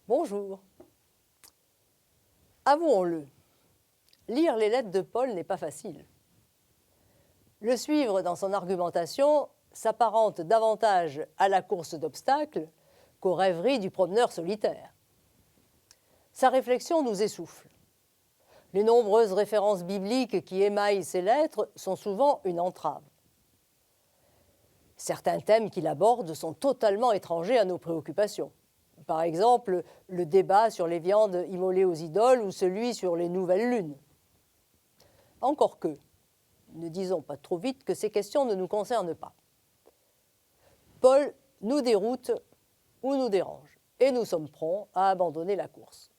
Bonjour. Avouons-le, lire les lettres de Paul n'est pas facile. Le suivre dans son argumentation s'apparente davantage à la course d'obstacles qu'aux rêveries du promeneur solitaire. Sa réflexion nous essouffle. Les nombreuses références bibliques qui émaillent ses lettres sont souvent une entrave. Certains thèmes qu'il aborde sont totalement étrangers à nos préoccupations. Par exemple, le débat sur les viandes immolées aux idoles ou celui sur les nouvelles lunes. Encore que, ne disons pas trop vite que ces questions ne nous concernent pas. Paul nous déroute ou nous dérange, et nous sommes prompts à abandonner la course.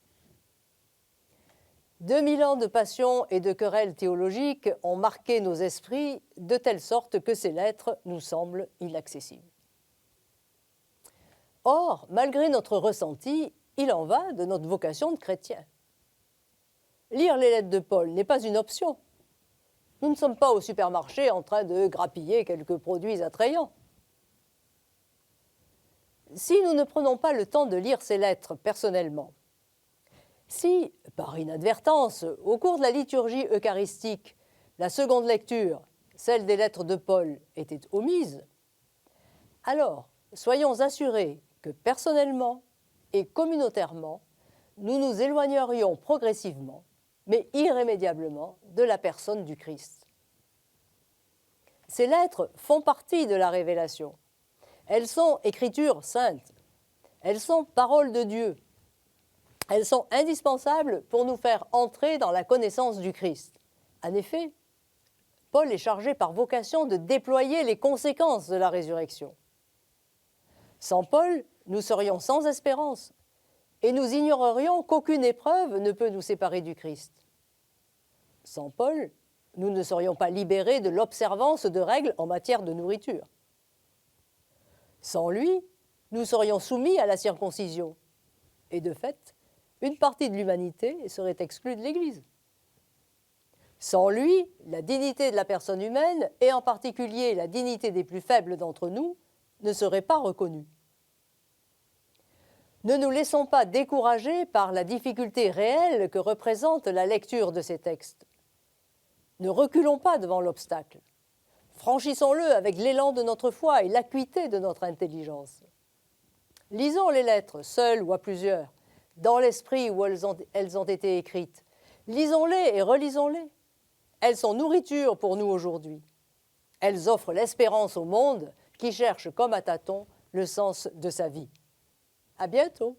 2000 ans de passion et de querelles théologiques ont marqué nos esprits de telle sorte que ces lettres nous semblent inaccessibles. Or, malgré notre ressenti, il en va de notre vocation de chrétien. Lire les lettres de Paul n'est pas une option. Nous ne sommes pas au supermarché en train de grappiller quelques produits attrayants. Si nous ne prenons pas le temps de lire ces lettres personnellement, si, par inadvertance, au cours de la liturgie eucharistique, la seconde lecture, celle des lettres de Paul, était omise, alors soyons assurés que personnellement et communautairement, nous nous éloignerions progressivement, mais irrémédiablement, de la personne du Christ. Ces lettres font partie de la révélation. Elles sont écritures saintes. Elles sont paroles de Dieu. Elles sont indispensables pour nous faire entrer dans la connaissance du Christ. En effet, Paul est chargé par vocation de déployer les conséquences de la résurrection. Sans Paul, nous serions sans espérance et nous ignorerions qu'aucune épreuve ne peut nous séparer du Christ. Sans Paul, nous ne serions pas libérés de l'observance de règles en matière de nourriture. Sans lui, nous serions soumis à la circoncision. Et de fait, une partie de l'humanité serait exclue de l'Église. Sans lui, la dignité de la personne humaine, et en particulier la dignité des plus faibles d'entre nous, ne serait pas reconnue. Ne nous laissons pas décourager par la difficulté réelle que représente la lecture de ces textes. Ne reculons pas devant l'obstacle. Franchissons-le avec l'élan de notre foi et l'acuité de notre intelligence. Lisons les lettres, seules ou à plusieurs, dans l'esprit où elles ont été écrites. Lisons-les et relisons-les. Elles sont nourriture pour nous aujourd'hui. Elles offrent l'espérance au monde qui cherche comme à tâtons le sens de sa vie. À bientôt.